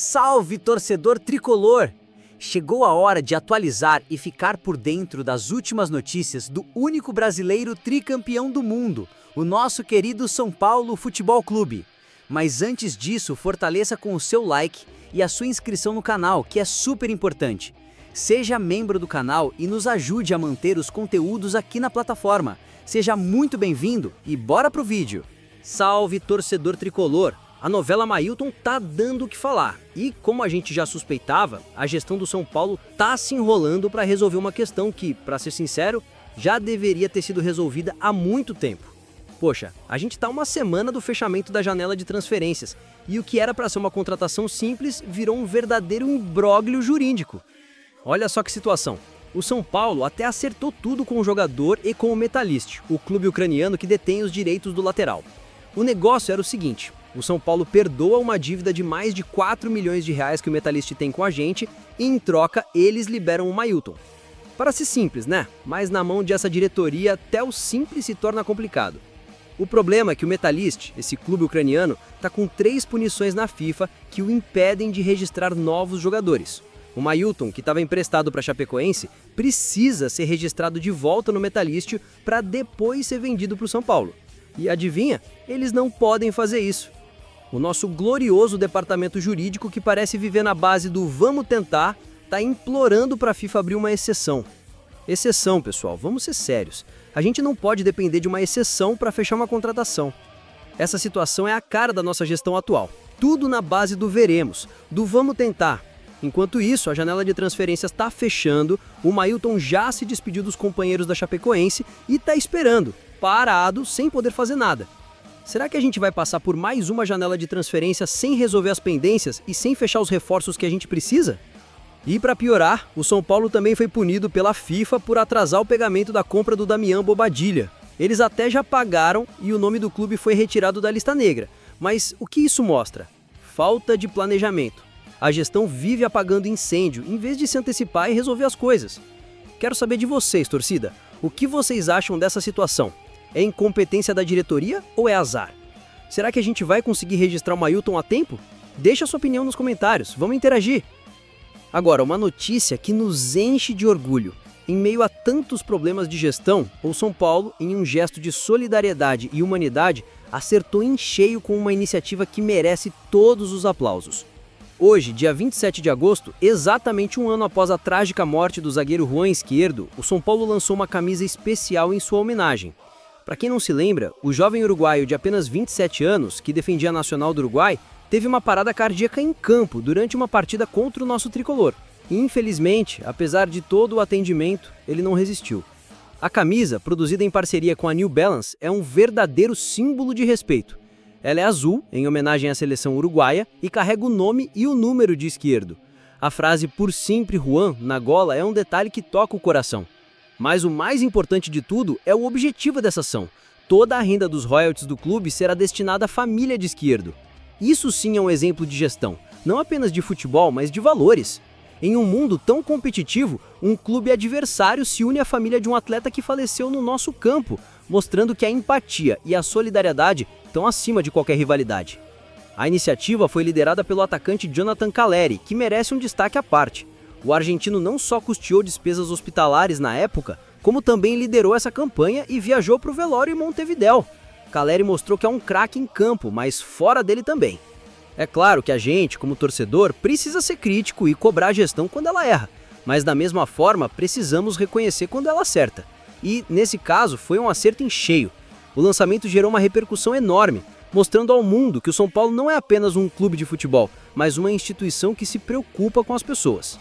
Salve, torcedor tricolor! Chegou a hora de atualizar e ficar por dentro das últimas notícias do único brasileiro tricampeão do mundo, o nosso querido São Paulo Futebol Clube. Mas antes disso, fortaleça com o seu like e a sua inscrição no canal, que é super importante. Seja membro do canal e nos ajude a manter os conteúdos aqui na plataforma. Seja muito bem-vindo e bora pro vídeo! Salve, torcedor tricolor! A novela Mailton tá dando o que falar. E, como a gente já suspeitava, a gestão do São Paulo tá se enrolando para resolver uma questão que, para ser sincero, já deveria ter sido resolvida há muito tempo. Poxa, a gente tá uma semana do fechamento da janela de transferências e o que era para ser uma contratação simples virou um verdadeiro imbróglio jurídico. Olha só que situação. O São Paulo até acertou tudo com o jogador e com o Metalist, o clube ucraniano que detém os direitos do lateral. O negócio era o seguinte: o São Paulo perdoa uma dívida de mais de 4 milhões de reais que o Metalist tem com a gente e, em troca, eles liberam o Mailton. Parece simples, né? Mas na mão dessa diretoria até o simples se torna complicado. O problema é que o Metalist, esse clube ucraniano, está com 3 punições na FIFA que o impedem de registrar novos jogadores. O Mailton, que estava emprestado para a Chapecoense, precisa ser registrado de volta no Metalist para depois ser vendido para o São Paulo. E adivinha? Eles não podem fazer isso. O nosso glorioso departamento jurídico, que parece viver na base do vamos tentar, está implorando para a FIFA abrir uma exceção. Exceção, pessoal, vamos ser sérios. A gente não pode depender de uma exceção para fechar uma contratação. Essa situação é a cara da nossa gestão atual. Tudo na base do veremos, do vamos tentar. Enquanto isso, a janela de transferências está fechando, o Mailton já se despediu dos companheiros da Chapecoense e está esperando, parado, sem poder fazer nada. Será que a gente vai passar por mais uma janela de transferência sem resolver as pendências e sem fechar os reforços que a gente precisa? E para piorar, o São Paulo também foi punido pela FIFA por atrasar o pagamento da compra do Damian Bobadilla. Eles até já pagaram e o nome do clube foi retirado da lista negra. Mas o que isso mostra? Falta de planejamento. A gestão vive apagando incêndio em vez de se antecipar e resolver as coisas. Quero saber de vocês, torcida. O que vocês acham dessa situação? É incompetência da diretoria ou é azar? Será que a gente vai conseguir registrar o Mailton a tempo? Deixa sua opinião nos comentários, vamos interagir! Agora, uma notícia que nos enche de orgulho. Em meio a tantos problemas de gestão, o São Paulo, em um gesto de solidariedade e humanidade, acertou em cheio com uma iniciativa que merece todos os aplausos. Hoje, dia 27 de agosto, exatamente um ano após a trágica morte do zagueiro Juan Izquierdo, o São Paulo lançou uma camisa especial em sua homenagem. Para quem não se lembra, o jovem uruguaio de apenas 27 anos, que defendia a Nacional do Uruguai, teve uma parada cardíaca em campo durante uma partida contra o nosso tricolor. E, infelizmente, apesar de todo o atendimento, ele não resistiu. A camisa, produzida em parceria com a New Balance, é um verdadeiro símbolo de respeito. Ela é azul, em homenagem à seleção uruguaia, e carrega o nome e o número de Izquierdo. A frase "Por sempre Juan" na gola é um detalhe que toca o coração. Mas o mais importante de tudo é o objetivo dessa ação. Toda a renda dos royalties do clube será destinada à família de Izquierdo. Isso sim é um exemplo de gestão, não apenas de futebol, mas de valores. Em um mundo tão competitivo, um clube adversário se une à família de um atleta que faleceu no nosso campo, mostrando que a empatia e a solidariedade estão acima de qualquer rivalidade. A iniciativa foi liderada pelo atacante Jonathan Calleri, que merece um destaque à parte. O argentino não só custeou despesas hospitalares na época, como também liderou essa campanha e viajou para o velório em Montevidéu. Calleri mostrou que é um craque em campo, mas fora dele também. É claro que a gente, como torcedor, precisa ser crítico e cobrar a gestão quando ela erra, mas da mesma forma precisamos reconhecer quando ela acerta. E, nesse caso, foi um acerto em cheio. O lançamento gerou uma repercussão enorme, mostrando ao mundo que o São Paulo não é apenas um clube de futebol, mas uma instituição que se preocupa com as pessoas.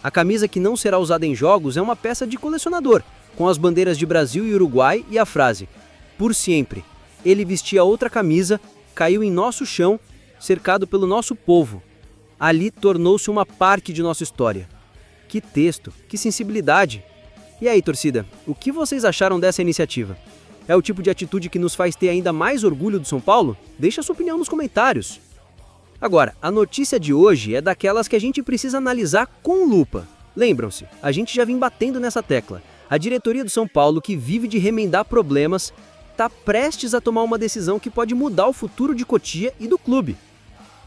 A camisa, que não será usada em jogos, é uma peça de colecionador, com as bandeiras de Brasil e Uruguai e a frase "Por sempre, ele vestia outra camisa, caiu em nosso chão, cercado pelo nosso povo. Ali tornou-se uma parte de nossa história." Que texto, que sensibilidade! E aí, torcida, o que vocês acharam dessa iniciativa? É o tipo de atitude que nos faz ter ainda mais orgulho do São Paulo? Deixa sua opinião nos comentários. Agora, a notícia de hoje é daquelas que a gente precisa analisar com lupa. Lembram-se, a gente já vem batendo nessa tecla. A diretoria do São Paulo, que vive de remendar problemas, está prestes a tomar uma decisão que pode mudar o futuro de Cotia e do clube.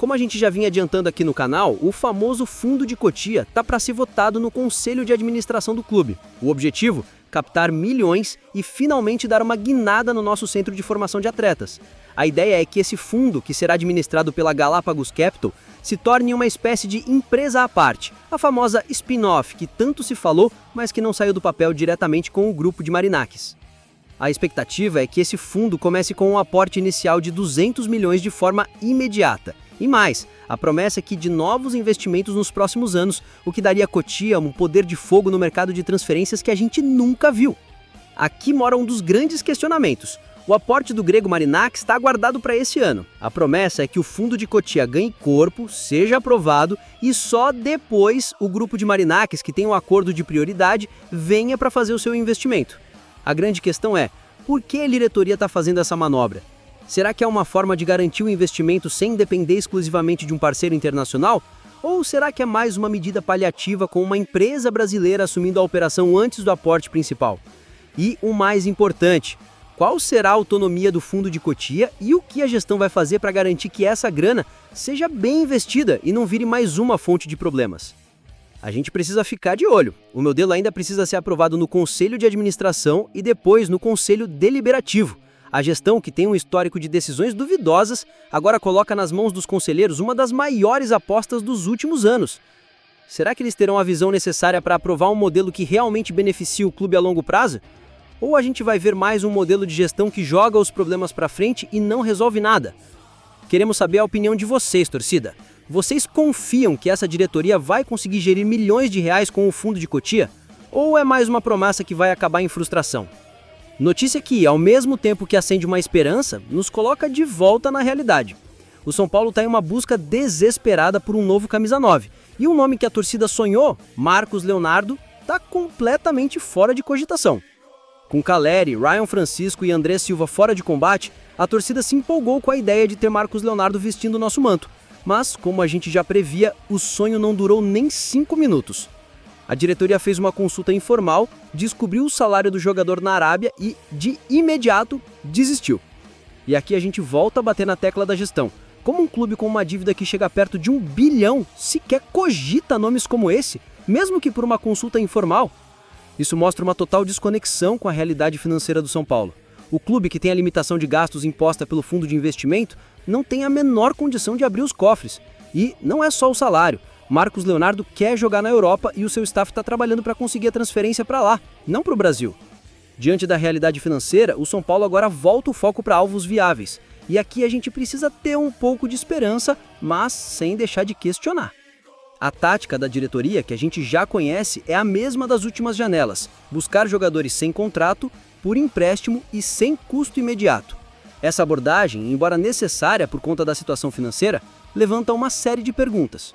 Como a gente já vinha adiantando aqui no canal, o famoso Fundo de Cotia está para ser votado no Conselho de Administração do clube. O objetivo? Captar milhões e finalmente dar uma guinada no nosso centro de formação de atletas. A ideia é que esse fundo, que será administrado pela Galápagos Capital, se torne uma espécie de empresa à parte, a famosa spin-off que tanto se falou, mas que não saiu do papel diretamente com o grupo de Marinakis. A expectativa é que esse fundo comece com um aporte inicial de 200 milhões de forma imediata. E mais, a promessa é que de novos investimentos nos próximos anos, o que daria a Cotia um poder de fogo no mercado de transferências que a gente nunca viu. Aqui mora um dos grandes questionamentos. O aporte do grego Marinakis está aguardado para esse ano. A promessa é que o fundo de Cotia ganhe corpo, seja aprovado e só depois o grupo de Marinakis, que tem um acordo de prioridade, venha para fazer o seu investimento. A grande questão é, por que a diretoria está fazendo essa manobra? Será que é uma forma de garantir o investimento sem depender exclusivamente de um parceiro internacional? Ou será que é mais uma medida paliativa com uma empresa brasileira assumindo a operação antes do aporte principal? E o mais importante, qual será a autonomia do fundo de Cotia e o que a gestão vai fazer para garantir que essa grana seja bem investida e não vire mais uma fonte de problemas? A gente precisa ficar de olho. O modelo ainda precisa ser aprovado no Conselho de Administração e depois no Conselho Deliberativo. A gestão, que tem um histórico de decisões duvidosas, agora coloca nas mãos dos conselheiros uma das maiores apostas dos últimos anos. Será que eles terão a visão necessária para aprovar um modelo que realmente beneficie o clube a longo prazo? Ou a gente vai ver mais um modelo de gestão que joga os problemas para frente e não resolve nada? Queremos saber a opinião de vocês, torcida. Vocês confiam que essa diretoria vai conseguir gerir milhões de reais com o fundo de Cotia? Ou é mais uma promessa que vai acabar em frustração? Notícia que, ao mesmo tempo que acende uma esperança, nos coloca de volta na realidade. O São Paulo está em uma busca desesperada por um novo camisa 9. E um nome que a torcida sonhou, Marcos Leonardo, está completamente fora de cogitação. Com Caleri, Ryan Francisco e André Silva fora de combate, a torcida se empolgou com a ideia de ter Marcos Leonardo vestindo o nosso manto. Mas, como a gente já previa, o sonho não durou nem 5 minutos. A diretoria fez uma consulta informal, descobriu o salário do jogador na Arábia e, de imediato, desistiu. E aqui a gente volta a bater na tecla da gestão. Como um clube com uma dívida que chega perto de 1 bilhão sequer cogita nomes como esse, mesmo que por uma consulta informal? Isso mostra uma total desconexão com a realidade financeira do São Paulo. O clube, que tem a limitação de gastos imposta pelo fundo de investimento, não tem a menor condição de abrir os cofres. E não é só o salário. Marcos Leonardo quer jogar na Europa e o seu staff está trabalhando para conseguir a transferência para lá, não para o Brasil. Diante da realidade financeira, o São Paulo agora volta o foco para alvos viáveis. E aqui a gente precisa ter um pouco de esperança, mas sem deixar de questionar. A tática da diretoria, que a gente já conhece, é a mesma das últimas janelas: buscar jogadores sem contrato, por empréstimo e sem custo imediato. Essa abordagem, embora necessária por conta da situação financeira, levanta uma série de perguntas.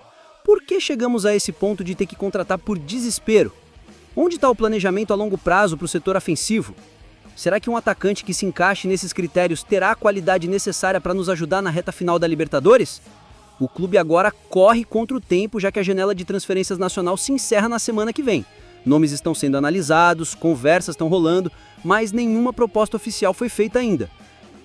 Por que chegamos a esse ponto de ter que contratar por desespero? Onde está o planejamento a longo prazo para o setor ofensivo? Será que um atacante que se encaixe nesses critérios terá a qualidade necessária para nos ajudar na reta final da Libertadores? O clube agora corre contra o tempo, já que a janela de transferências nacional se encerra na semana que vem. Nomes estão sendo analisados, conversas estão rolando, mas nenhuma proposta oficial foi feita ainda.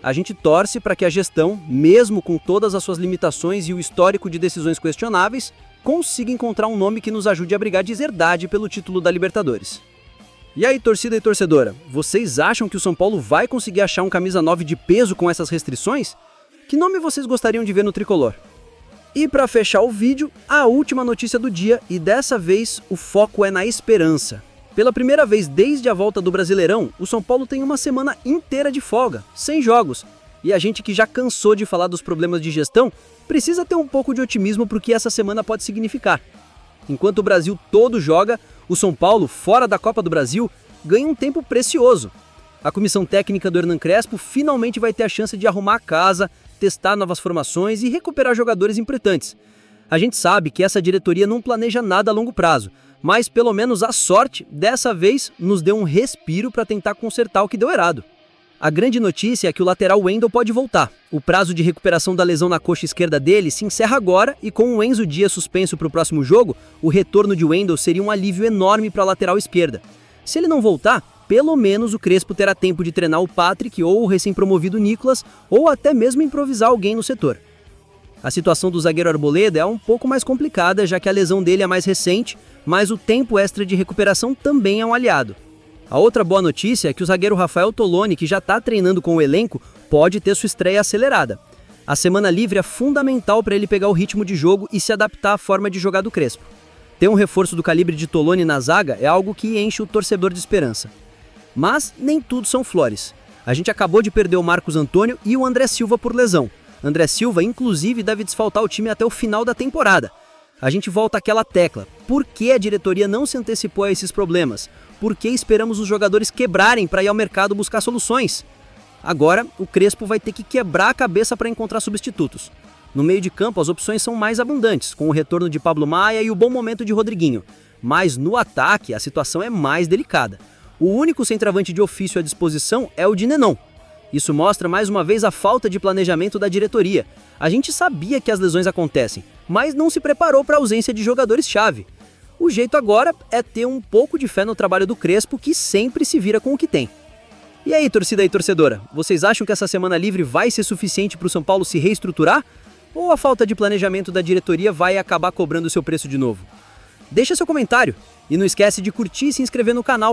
A gente torce para que a gestão, mesmo com todas as suas limitações e o histórico de decisões questionáveis, consiga encontrar um nome que nos ajude a brigar de verdade pelo título da Libertadores. E aí, torcida e torcedora, vocês acham que o São Paulo vai conseguir achar um camisa 9 de peso com essas restrições? Que nome vocês gostariam de ver no tricolor? E para fechar o vídeo, a última notícia do dia, e dessa vez o foco é na esperança. Pela primeira vez desde a volta do Brasileirão, o São Paulo tem uma semana inteira de folga, sem jogos. E a gente que já cansou de falar dos problemas de gestão, precisa ter um pouco de otimismo para o que essa semana pode significar. Enquanto o Brasil todo joga, o São Paulo, fora da Copa do Brasil, ganha um tempo precioso. A comissão técnica do Hernan Crespo finalmente vai ter a chance de arrumar a casa, testar novas formações e recuperar jogadores importantes. A gente sabe que essa diretoria não planeja nada a longo prazo, mas pelo menos a sorte, dessa vez, nos deu um respiro para tentar consertar o que deu errado. A grande notícia é que o lateral Wendel pode voltar. O prazo de recuperação da lesão na coxa esquerda dele se encerra agora e com o Enzo Dias suspenso para o próximo jogo, o retorno de Wendel seria um alívio enorme para a lateral esquerda. Se ele não voltar, pelo menos o Crespo terá tempo de treinar o Patrick ou o recém-promovido Nicolas, ou até mesmo improvisar alguém no setor. A situação do zagueiro Arboleda é um pouco mais complicada, já que a lesão dele é mais recente, mas o tempo extra de recuperação também é um aliado. A outra boa notícia é que o zagueiro Rafael Toloni, que já está treinando com o elenco, pode ter sua estreia acelerada. A semana livre é fundamental para ele pegar o ritmo de jogo e se adaptar à forma de jogar do Crespo. Ter um reforço do calibre de Toloni na zaga é algo que enche o torcedor de esperança. Mas nem tudo são flores. A gente acabou de perder o Marcos Antônio e o André Silva por lesão. André Silva, inclusive, deve desfaltar o time até o final da temporada. A gente volta àquela tecla. Por que a diretoria não se antecipou a esses problemas? Por que esperamos os jogadores quebrarem para ir ao mercado buscar soluções? Agora, o Crespo vai ter que quebrar a cabeça para encontrar substitutos. No meio de campo, as opções são mais abundantes, com o retorno de Pablo Maia e o bom momento de Rodriguinho. Mas no ataque, a situação é mais delicada. O único centroavante de ofício à disposição é o Dinenon. Isso mostra mais uma vez a falta de planejamento da diretoria. A gente sabia que as lesões acontecem, mas não se preparou para a ausência de jogadores-chave. O jeito agora é ter um pouco de fé no trabalho do Crespo, que sempre se vira com o que tem. E aí, torcida e torcedora, vocês acham que essa semana livre vai ser suficiente para o São Paulo se reestruturar? Ou a falta de planejamento da diretoria vai acabar cobrando o seu preço de novo? Deixa seu comentário e não esquece de curtir e se inscrever no canal.